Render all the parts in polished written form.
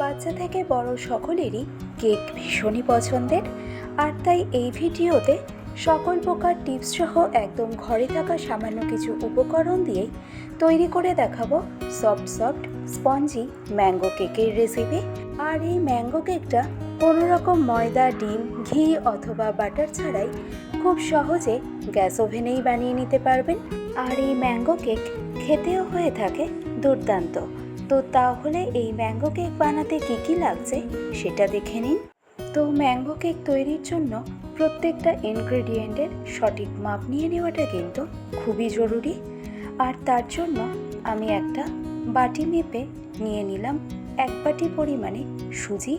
বাচ্চা থেকে বড় সকলেরই কেক ভীষণই পছন্দের, আর তাই এই ভিডিওতে সকল প্রকার টিপস সহ একদম ঘরে থাকা সামান্য কিছু উপকরণ দিয়েই তৈরি করে দেখাবো সফট স্পঞ্জি ম্যাঙ্গো কেকের রেসিপি। আর এই ম্যাঙ্গো কেকটা কোনো রকম ময়দা, ডিম, ঘি অথবা বাটার ছাড়াই খুব সহজে গ্যাস ওভেনেই বানিয়ে নিতে পারবেন। আর এই ম্যাঙ্গো কেক খেতেও হয়ে থাকে দুর্দান্ত। তো তাহলে এই ম্যাঙ্গো কেক বানাতে কী লাগছে সেটা দেখে নিন। তো ম্যাঙ্গো কেক তৈরির জন্য প্রত্যেকটা ইনগ্রেডিয়েন্টের সঠিক মাপ নিয়ে নেওয়াটা কিন্তু খুবই জরুরি। আর তার জন্য আমি একটা বাটি মেপে নিয়ে নিলাম 1 বাটি পরিমাণে সুজি।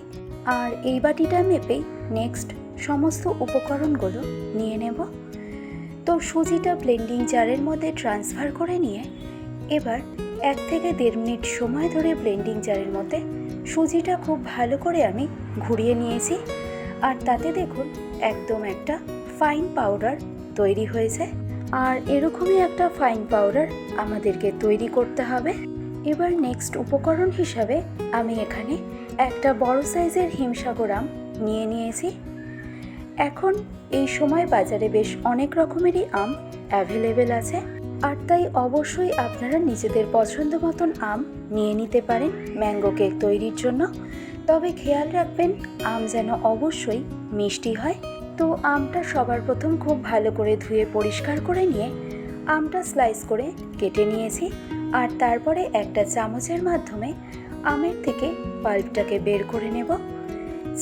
আর এই বাটিটা মেপেই নেক্সট সমস্ত উপকরণগুলো নিয়ে নেব। তো সুজিটা ব্লেন্ডিং জারের মধ্যে ট্রান্সফার করে নিয়ে এবার 1 থেকে 1.5 মিনিট সময় ধরে ব্লেন্ডিং জারের মধ্যে সুজিটা খুব ভালো করে আমি ঘুরিয়ে নিয়েছি। আর তাতে দেখুন একদম একটা ফাইন পাউডার তৈরি হয়েছে। আর এরকমই একটা ফাইন পাউডার আমাদেরকে তৈরি করতে হবে। এবার নেক্সট উপকরণ হিসাবে আমি এখানে একটা বড় সাইজের হিমসাগর আম নিয়ে নিয়েছি। এখন এই সময় বাজারে বেশ অনেক রকমেরই আম অ্যাভেলেবেল আছে, আর তাই অবশ্যই আপনারা নিজেদের পছন্দ মতন আম নিয়ে নিতে পারেন ম্যাঙ্গো কেক তৈরির জন্য। তবে খেয়াল রাখবেন আম যেন অবশ্যই মিষ্টি হয়। তো আমটা সবার প্রথম খুব ভালো করে ধুয়ে পরিষ্কার করে নিয়ে আমটা স্লাইস করে কেটে নিয়েছি। আর তারপরে একটা চামচের মাধ্যমে আমের থেকে পাল্পটাকে বের করে নেব।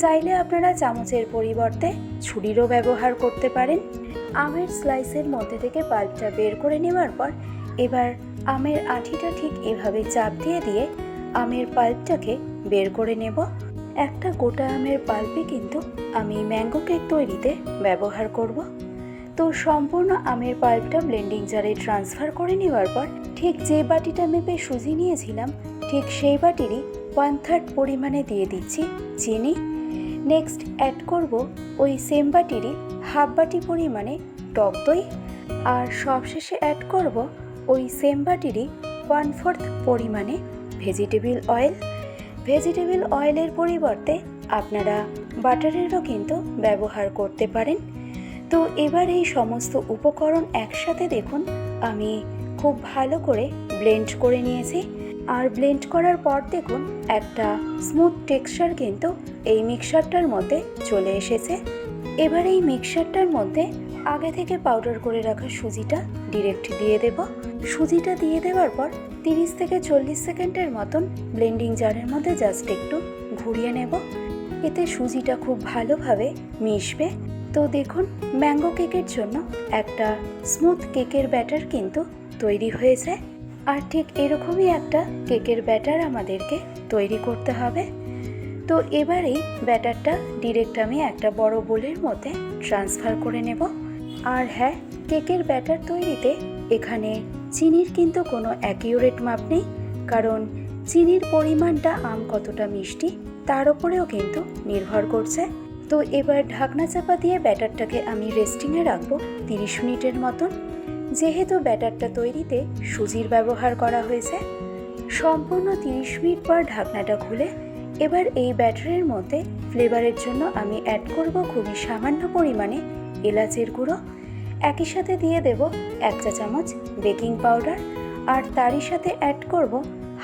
চাইলে আপনারা চামচের পরিবর্তে ছুরিরও ব্যবহার করতে পারেন। আমের স্লাইসের মধ্যে থেকে পাল্পটা বের করে নেওয়ার পর এবার আমের আঁটিটা ঠিক এভাবে চাপ দিয়ে দিয়ে আমের পাল্পটাকে বের করে নেব। একটা গোটা আমের পাল্পই কিন্তু আমি ম্যাঙ্গো কেক তৈরিতে ব্যবহার করব। তো সম্পূর্ণ আমের পাল্পটা ব্লেন্ডিং জারে ট্রান্সফার করে নেওয়ার পর ঠিক যে বাটিটা মেপে সুজি নিয়েছিলাম ঠিক সেই বাটিরই 1/3 পরিমাণে দিয়ে দিচ্ছি চিনি। নেক্সট অ্যাড করব ওই সেম বাটিরই 1/2 বাটি পরিমাণে টক দই। আর সবশেষে অ্যাড করব ওই সেম বাটিরই 1/4 পরিমাণে ভেজিটেবিল অয়েল। ভেজিটেবিল অয়েলের পরিবর্তে আপনারা বাটারেরও কিন্তু ব্যবহার করতে পারেন। তো এবার এই সমস্ত উপকরণ একসাথে দেখুন আমি খুব ভালো করে ব্লেন্ড করে নিয়েছি। আর ব্লেন্ড করার পর দেখুন একটা স্মুথ টেক্সচার কিন্তু এই মিক্সচারটার মধ্যে চলে এসেছে। এবার এই মিক্সচারটার মধ্যে আগে থেকে পাউডার করে রাখা সুজিটা ডিরেক্ট দিয়ে দেব। সুজিটা দিয়ে দেওয়ার পর 30 থেকে 40 সেকেন্ডের মতন ব্লেন্ডিং জারের মধ্যে জাস্ট একটু ঘুরিয়ে নেব। এতে সুজিটা খুব ভালোভাবে মিশবে। তো দেখুন ম্যাঙ্গো কেকের জন্য একটা স্মুথ কেকের ব্যাটার কিন্তু তৈরি হয়েছে। আর ঠিক এরকমই একটা কেকের ব্যাটার আমাদেরকে তৈরি করতে হবে। তো এবার এই ব্যাটারটা ডিরেক্ট আমি একটা বড় বোলের মধ্যে ট্রান্সফার করে নেব। আর হ্যাঁ, কেকের ব্যাটার তৈরিতে এখানে চিনির কিন্তু কোনো অ্যাকিউরেট মাপ নেই, কারণ চিনির পরিমাণটা আম কতটা মিষ্টি তার উপরেও কিন্তু নির্ভর করছে। তো এবার ঢাকনা চাপা দিয়ে ব্যাটারটাকে আমি রেস্টিংয়ে রাখবো 30 মিনিটের মতন। যেহেতু ব্যাটারটা তৈরিতে সুজির ব্যবহার করা হয়েছে, সম্পূর্ণ 30 মিনিট পর ঢাকনাটা খুলে এবার এই ব্যাটারের মধ্যে ফ্লেভারের জন্য আমি অ্যাড করব খুবই সামান্য পরিমাণে এলাচের গুঁড়ো। একই সাথে দিয়ে দেব 1 চা চামচ বেকিং পাউডার। আর তারই সাথে অ্যাড করব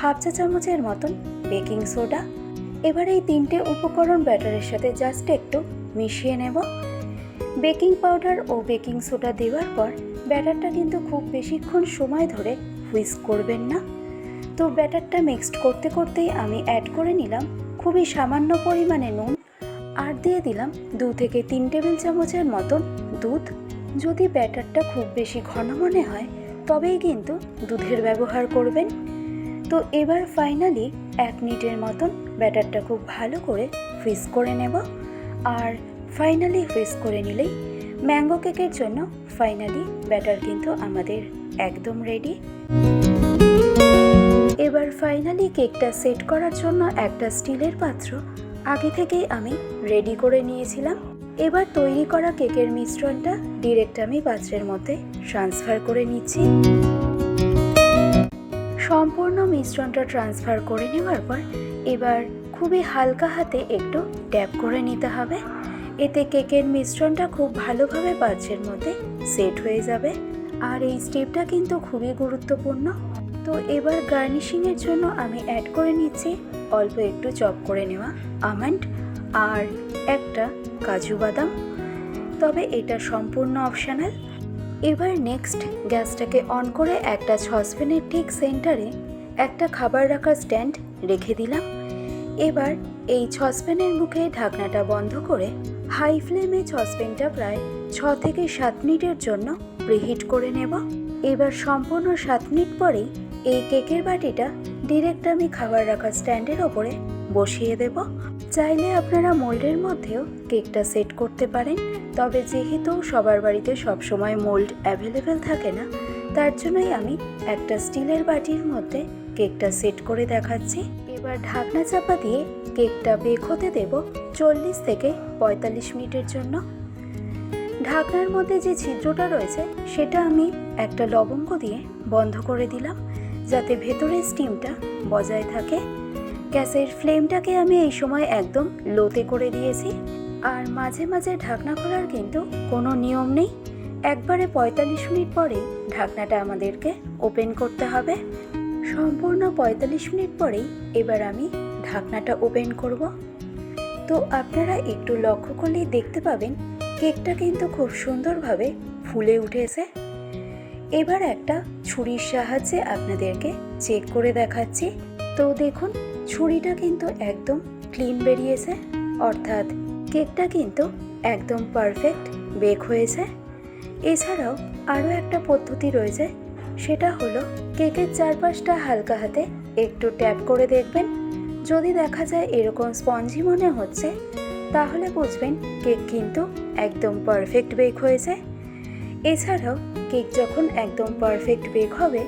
1/2 চা চামচের মতন বেকিং সোডা। এবার এই 3টে উপকরণ ব্যাটারের সাথে জাস্ট একটু মিশিয়ে নেব। বেকিং পাউডার ও বেকিং সোডা দেওয়ার পর ব্যাটারটা কিন্তু খুব বেশিক্ষণ সময় ধরে হুইস্ক করবেন না। তো ব্যাটারটা মিক্সড করতে করতেই আমি অ্যাড করে নিলাম খুবই সামান্য পরিমাণে নুন। আর দিয়ে দিলাম 2 থেকে 3 টেবিল চামচের মতন দুধ। যদি ব্যাটারটা খুব বেশি ঘন মনে হয় তবেই কিন্তু দুধের ব্যবহার করবেন। তো এবার ফাইনালি 1 মিনিটের মতন ব্যাটারটা খুব ভালো করে হুইস্ক করে নেব। আর ফাইনালি হুইস্ক করে নিলেই ম্যাঙ্গো কেকের জন্য ফাইনালি ব্যাটার কিন্তু আমাদের একদম রেডি। এবার ফাইনালি কেকটা সেট করার জন্য একটা স্টিলের পাত্র আগে থেকেই আমি রেডি করে নিয়েছিলাম। এবার তৈরি করা কেকের মিশ্রণটা ডিরেক্ট আমি পাত্রের মধ্যে ট্রান্সফার করে নিচ্ছি। সম্পূর্ণ মিশ্রণটা ট্রান্সফার করে নেওয়ার পর এবার খুবই হালকা হাতে একটু ট্যাপ করে নিতে হবে। এতে কেকের মিশ্রণটা খুব ভালোভাবে পাত্রের মধ্যে সেট হয়ে যাবে। আর এই স্টেপটা কিন্তু খুবই গুরুত্বপূর্ণ। তো এবার গার্নিশিংয়ের জন্য আমি অ্যাড করে নিচ্ছি অল্প একটু চপ করে নেওয়া আমন্ড আর একটা কাজু বাদাম, তবে এটা সম্পূর্ণ অপশনাল। এবার নেক্সট গ্যাসটাকে অন করে একটা সসপ্যানের ঠিক সেন্টারে একটা খাবার রাখার স্ট্যান্ড রেখে দিলাম। এবার এই সসপ্যানের মুখে ঢাকনাটা বন্ধ করে হাই ফ্লেমে সসপ্যানটা প্রায় 6 থেকে 7 মিনিটের জন্য প্রিহিট করে নেব। এবার সম্পূর্ণ 7 মিনিট পরেই এই কেকের বাটিটা ডিরেক্ট আমি খাবার রাখার স্ট্যান্ডের ওপরে বসিয়ে দেব। চাইলে আপনারা মোল্ডের মধ্যেও কেকটা সেট করতে পারেন, তবে যেহেতু সবার বাড়িতে সবসময় মোল্ড অ্যাভেলেবেল থাকে না, তার জন্যই আমি একটা স্টিলের বাটির মধ্যে কেকটা সেট করে দেখাচ্ছি। এবার ঢাকনা চাপা দিয়ে কেকটা বেক হতে দেব 40 থেকে 45 মিনিটের জন্য। ঢাকনার মধ্যে যে ছিদ্রটা রয়েছে সেটা আমি একটা লবঙ্গ দিয়ে বন্ধ করে দিলাম, যাতে ভেতরের স্টিমটা বজায় থাকে। গ্যাসের ফ্লেমটাকে আমি এই সময় একদম লোতে করে দিয়েছি। আর মাঝে মাঝে ঢাকনা খোলার কিন্তু কোনো নিয়ম নেই, একবারে 45 মিনিট পরেই ঢাকনাটা আমাদেরকে ওপেন করতে হবে। সম্পূর্ণ 45 মিনিট পরেই এবার আমি ঢাকনাটা ওপেন করব। তো আপনারা একটু লক্ষ্য করলেই দেখতে পাবেন কেকটা কিন্তু খুব সুন্দরভাবে ফুলে উঠেছে। এবার একটা ছুরির সাহায্যে আপনাদেরকে চেক করে দেখাচ্ছি। তো দেখুন, ছুরিটা কিন্তু একদম ক্লিন বেরিয়েছে, অর্থাৎ কেকটা কিন্তু একদম পারফেক্ট বেক হয়েছে। এছাড়াও আরও একটা পদ্ধতি রয়েছে, সেটা হলো কেকের চারপাশটা হালকা হাতে একটু ট্যাপ করে দেখবেন। যদি দেখা যায় এরকম স্পঞ্জি মনে হচ্ছে, তাহলে বুঝবেন কেক কিন্তু একদম পারফেক্ট বেক হয়েছে। এছাড়াও কেক যখন একদম পারফেক্ট বেক হবে,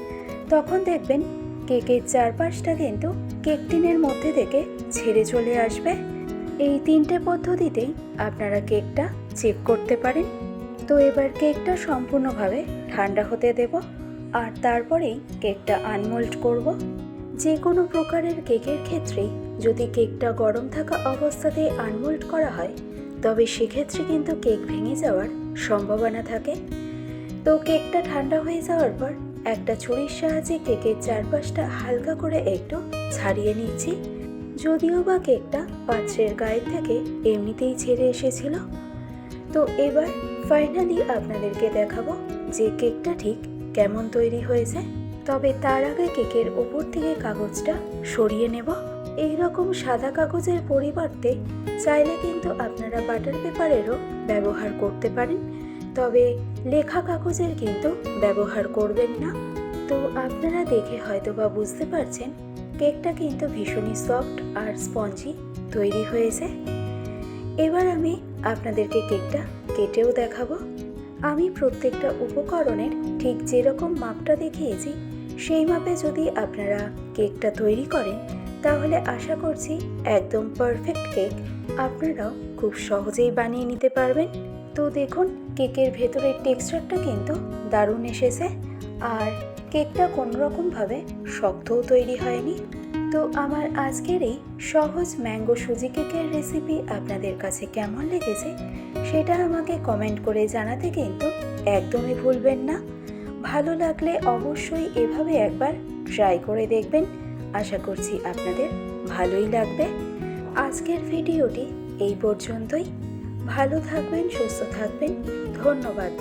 তখন দেখবেন কেকের চারপাশটা কিন্তু কেক টিনের মধ্যে থেকে ছেড়ে চলে আসবে। এই 3টে পদ্ধতিতেই আপনারা কেকটা চেক করতে পারেন। তো এবার কেকটা সম্পূর্ণভাবে ঠান্ডা হতে দেব, আর তারপরেই কেকটা আনমোল্ড করব। যে কোনো প্রকারের কেকের ক্ষেত্রেই যদি কেকটা গরম থাকা অবস্থাতেই আনমোল্ড করা হয়, তবে সেক্ষেত্রে কিন্তু কেক ভেঙে যাওয়ার সম্ভাবনা থাকে। তো কেকটা ঠান্ডা হয়ে যাওয়ার পর একটা ছুরির সাহায্যে কেকের চারপাশটা হালকা করে একটু ছাড়িয়ে নিচ্ছি। যদিও বা কেকটা পাত্রের গায়ের থেকে এমনিতেই ছেড়ে এসেছিল। তো এবার ফাইনালি আপনাদেরকে দেখাবো যে কেকটা ঠিক কেমন তৈরি হয়েছে। তবে তার আগে কেকের ওপর থেকে কাগজটা সরিয়ে নেব। এই রকম সাদা কাগজের পরিবর্তে চাইলে কিন্তু আপনারা বাটার পেপারেরও ব্যবহার করতে পারেন, তবে লেখা কাগজের কিন্তু ব্যবহার করবেন না। তো আপনারা দেখে হয়তো বা বুঝতে পারছেন কেকটা কিন্তু ভীষণই সফট আর স্পঞ্জি তৈরি হয়েছে। এবার আমি আপনাদেরকে কেকটা কেটেও দেখাবো। আমি প্রত্যেকটা উপকরণের ঠিক যেরকম মাপটা দেখিয়েছি, সেই মাপে যদি আপনারা কেকটা তৈরি করেন, তাহলে আশা করছি একদম পারফেক্ট কেক আপনারাও খুব সহজেই বানিয়ে নিতে পারবেন। তো দেখুন, কেকের ভেতরের টেক্সচারটা কিন্তু দারুণ এসেছে, আর কেকটা কোনোরকমভাবে শক্তও তৈরি হয়নি। তো আমার আজকের এই সহজ ম্যাঙ্গো সুজি কেকের রেসিপি আপনাদের কাছে কেমন লেগেছে, সেটা আমাকে কমেন্ট করে জানাতে কিন্তু একদমই ভুলবেন না। ভালো লাগলে অবশ্যই এভাবে একবার ট্রাই করে দেখবেন। আশা করছি আপনাদের ভালোই লাগবে। আজকের ভিডিওটি এই পর্যন্তই। ভালো থাকবেন, সুস্থ থাকবেন। ধন্যবাদ।